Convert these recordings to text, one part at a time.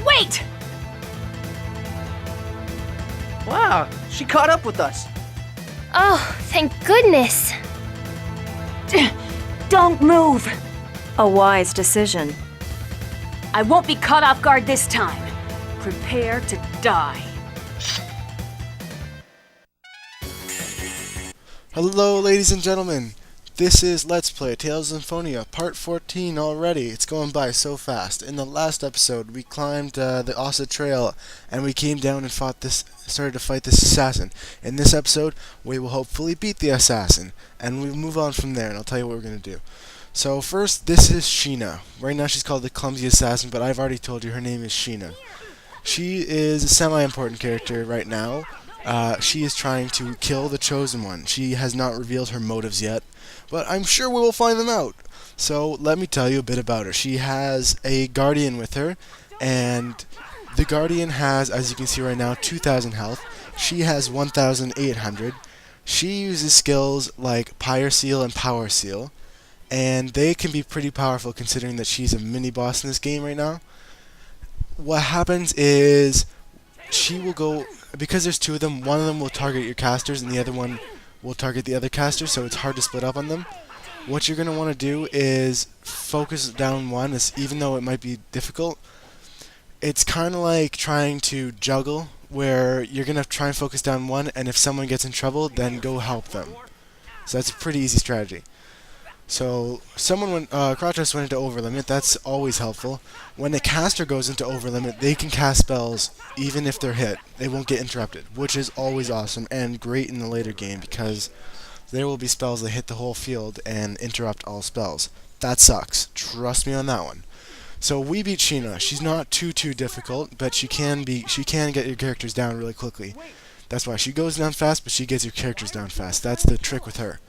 Wait! Wow, she caught up with us. Oh, thank goodness. Don't move! A wise decision. I won't be caught off guard this time. Prepare to die. Hello, ladies and gentlemen. This is Let's Play Tales of Symphonia, part 14 already. It's going by so fast. In the last episode, we climbed the Ossa Trail, and we came down and started to fight this assassin. In this episode, we will hopefully beat the assassin, and we'll move on from there, and I'll tell you what we're going to do. So first, this is Sheena. Right now she's called the Clumsy Assassin, but I've already told you her name is Sheena. She is a semi-important character right now. She is trying to kill the Chosen One. She has not revealed her motives yet, but I'm sure we will find them out. So let me tell you a bit about her. She has a Guardian with her, and the Guardian has, as you can see right now, 2,000 health. She has 1,800. She uses skills like Pyre Seal and Power Seal, and they can be pretty powerful considering that she's a mini-boss in this game right now. What happens is she will go, because there's two of them, one of them will target your casters and the other one will target the other caster, so it's hard to split up on them. What you're going to want to do is focus down one, even though it might be difficult. It's kind of like trying to juggle, where you're going to try and focus down one, and if someone gets in trouble, then go help them. So that's a pretty easy strategy. So Kratos went into overlimit. That's always helpful. When a caster goes into overlimit, they can cast spells even if they're hit. They won't get interrupted, which is always awesome and great in the later game because there will be spells that hit the whole field and interrupt all spells. That sucks. Trust me on that one. So we beat Sheena. She's not too difficult, but she can get your characters down really quickly. That's why she goes down fast, but she gets your characters down fast. That's the trick with her.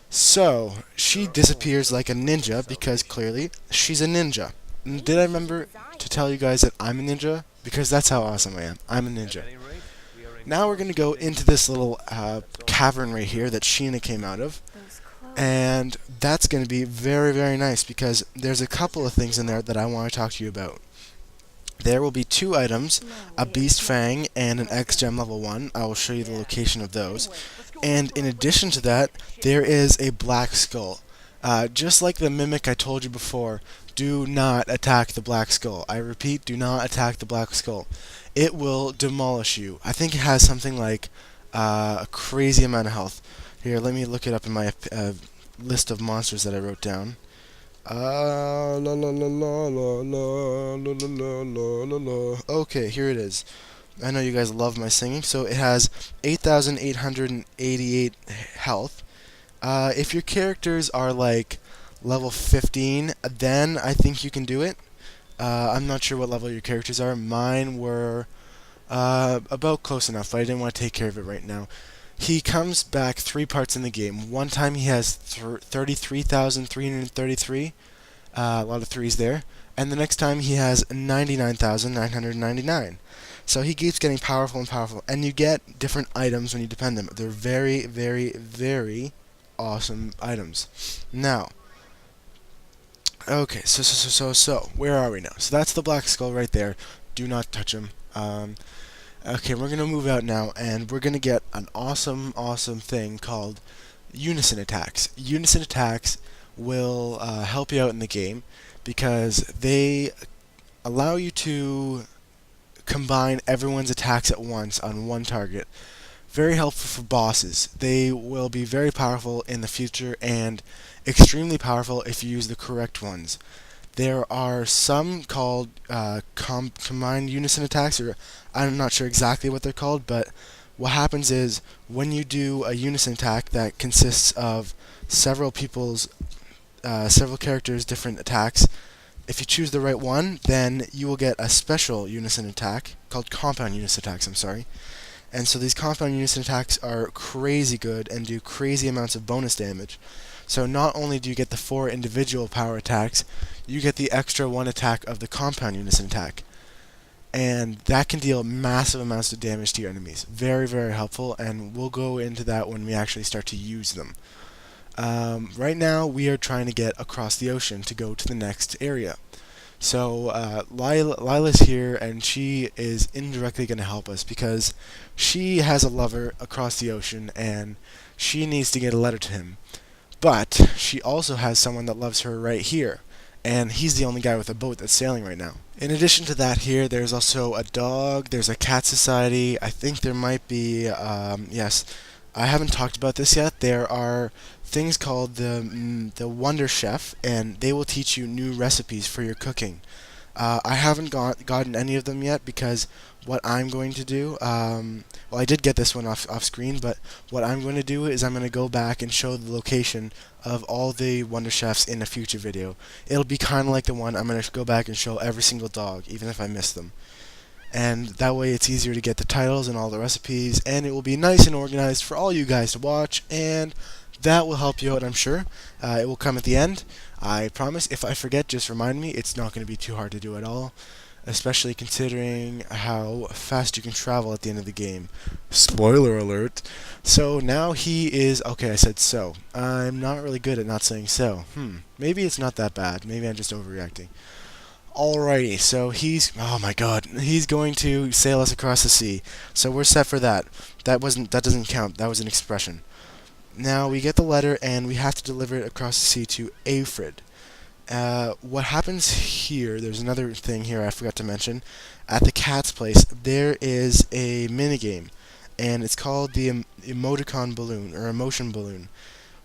So, she disappears like a ninja because clearly she's a ninja. And did I remember to tell you guys that I'm a ninja? Because that's how awesome I am. I'm a ninja. Now we're going to go into this little cavern right here that Sheena came out of. And that's going to be very nice because there's a couple of things in there that I want to talk to you about. There will be two items, a Beast Fang and an X-Gem level 1. I will show you the location of those. And in addition to that, there is a Black Skull. Just like the Mimic I told you before, do not attack the Black Skull. I repeat, do not attack the Black Skull. It will demolish you. I think it has something like a crazy amount of health. Here, let me look it up in my list of monsters that I wrote down. Okay, here it is. I know you guys love my singing. So it has 8,888 health. If your characters are like level 15, then I think you can do it. I'm not sure what level your characters are. Mine were about close enough, but I didn't want to take care of it right now. He comes back 3 parts in the game. One time he has 33,333. A lot of 3s there. And the next time he has 99,999. So he keeps getting powerful and powerful. And you get different items when you defend them. They're very awesome items. Now, okay, so where are we now? So that's the Black Skull right there. Do not touch him. Okay, we're going to move out now, and we're going to get an awesome thing called Unison Attacks. Unison Attacks will help you out in the game because they allow you to combine everyone's attacks at once on one target. Very helpful for bosses. They will be very powerful in the future and extremely powerful if you use the correct ones. There are some called combined unison attacks, or I'm not sure exactly what they're called, but what happens is when you do a unison attack that consists of several characters' different attacks, if you choose the right one, then you will get a special unison attack called compound unison attacks, And so these compound unison attacks are crazy good and do crazy amounts of bonus damage. So not only do you get the 4 individual power attacks, you get the extra 1 attack of the compound unison attack. And that can deal massive amounts of damage to your enemies. Very helpful, and we'll go into that when we actually start to use them. Right now, we are trying to get across the ocean to go to the next area. So Lila's here, and she is indirectly going to help us because she has a lover across the ocean, and she needs to get a letter to him. But she also has someone that loves her right here, and he's the only guy with a boat that's sailing right now. In addition to that here, there's also a dog, there's a cat society, I think there might be, yes, I haven't talked about this yet. There are things called the Wonder Chef, and they will teach you new recipes for your cooking. I haven't gotten any of them yet because what I'm going to do, well, I did get this one off screen, but what I'm going to do is I'm going to go back and show the location of all the Wonder Chefs in a future video. It'll be kind of like the one I'm going to go back and show every single dog, even if I miss them. And that way it's easier to get the titles and all the recipes, and it will be nice and organized for all you guys to watch, and that will help you out, I'm sure. It will come at the end. I promise. If I forget, just remind me. It's not going to be too hard to do at all, especially considering how fast you can travel at the end of the game. Spoiler alert. So now he is... Okay, I said so. I'm not really good at not saying so. Maybe it's not that bad. Maybe I'm just overreacting. Alrighty, so he's... Oh my god. He's going to sail us across the sea. So we're set for that. That doesn't count. That was an expression. Now we get the letter, and we have to deliver it across the sea to Aphrid. What happens here, there's another thing here I forgot to mention. At the cat's place, there is a minigame, and it's called the emoticon balloon, or emotion balloon.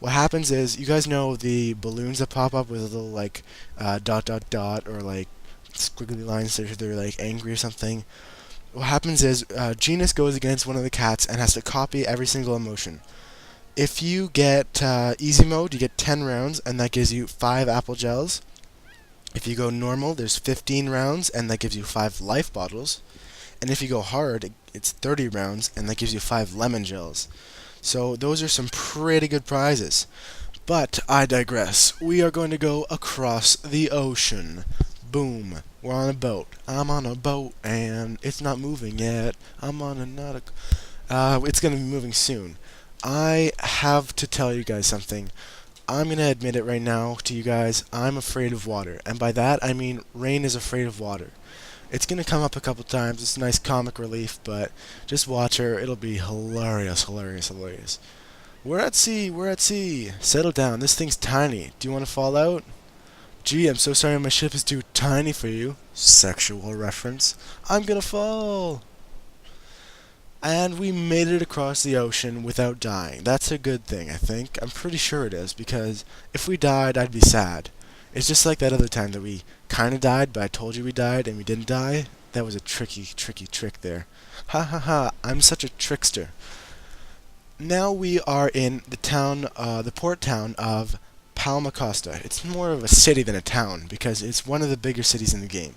What happens is, you guys know the balloons that pop up with a little, like, dot dot dot, or, like, squiggly lines that they're, like, angry or something. What happens is, Genis goes against one of the cats and has to copy every single emotion. If you get easy mode, you get 10 rounds, and that gives you 5 apple gels. If you go normal, there's 15 rounds, and that gives you 5 life bottles. And if you go hard, it's 30 rounds, and that gives you 5 lemon gels. So those are some pretty good prizes. But I digress. We are going to go across the ocean. Boom. We're on a boat. I'm on a boat, and it's not moving yet. I'm on another... it's going to be moving soon. I have to tell you guys something. I'm going to admit it right now to you guys. I'm afraid of water. And by that, I mean Raine is afraid of water. It's going to come up a couple times. It's nice comic relief, but just watch her. It'll be hilarious, hilarious, hilarious. We're at sea. We're at sea. Settle down. This thing's tiny. Do you want to fall out? Gee, I'm so sorry my ship is too tiny for you. Sexual reference. I'm going to fall. And we made it across the ocean without dying. That's a good thing, I think. I'm pretty sure it is, because if we died, I'd be sad. It's just like that other time that we kind of died, but I told you we died, and we didn't die. That was a tricky trick there. Ha ha ha, I'm such a trickster. Now we are in the town, the port town of Palmacosta. It's more of a city than a town, because it's one of the bigger cities in the game.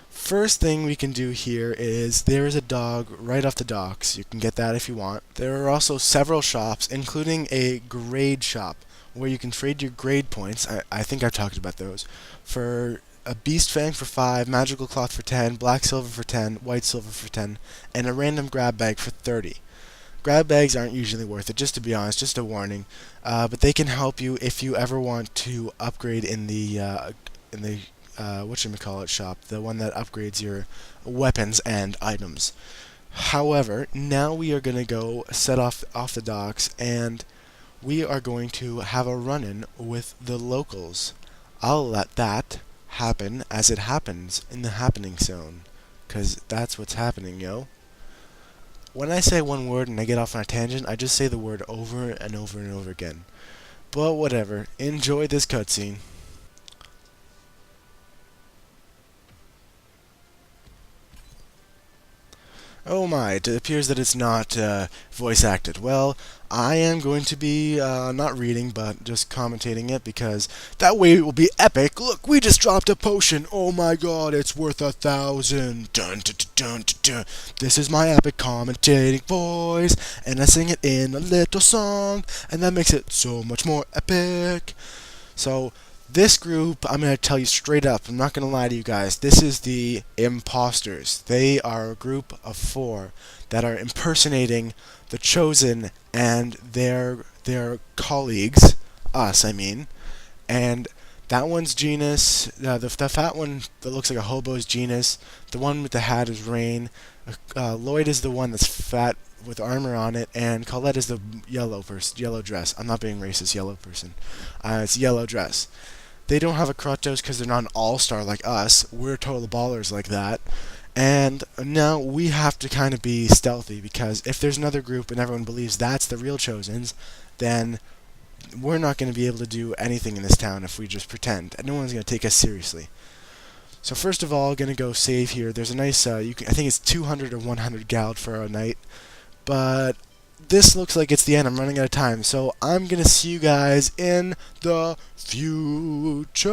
First thing we can do here is there is a dog right off the docks. You can get that if you want. There are also several shops, including a grade shop, where you can trade your grade points. I think I've talked about those. For a beast fang for 5, magical cloth for 10, black silver for 10, white silver for 10, and a random grab bag for 30. Grab bags aren't usually worth it, just to be honest, just a warning. But they can help you if you ever want to upgrade in the whatchamacallit shop, the one that upgrades your weapons and items. However, now we are going to go set off the docks, and we are going to have a run-in with the locals. I'll let that happen as it happens in the happening zone, 'cause that's what's happening, yo. When I say one word and I get off on a tangent, I just say the word over and over and over again. But whatever, enjoy this cutscene. Oh my, it appears that it's not voice acted. Well, I am going to be not reading, but just commentating it, because that way it will be epic. Look, we just dropped a potion. Oh my god, it's worth 1,000. Dun, dun, dun, dun, dun, dun. This is my epic commentating voice, and I sing it in a little song, and that makes it so much more epic. So, this group, I'm going to tell you straight up, I'm not going to lie to you guys, this is the imposters. They are a group of 4 that are impersonating the Chosen and their colleagues, us I mean, and That one's Genis. The fat one that looks like a hobo is Genis. The one with the hat is Raine. Lloyd is the one that's fat with armor on it, and Colette is the yellow dress. I'm not being racist, yellow person. It's yellow dress. They don't have a Kratos because they're not an all-star like us. We're total ballers like that. And now we have to kind of be stealthy, because if there's another group and everyone believes that's the real Chosens, then we're not going to be able to do anything in this town if we just pretend. And no one's going to take us seriously. So first of all, going to go save here. There's a nice, I think it's 200 or 100 gald for a night. But this looks like it's the end. I'm running out of time. So I'm going to see you guys in the future.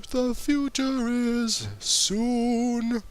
The future is soon.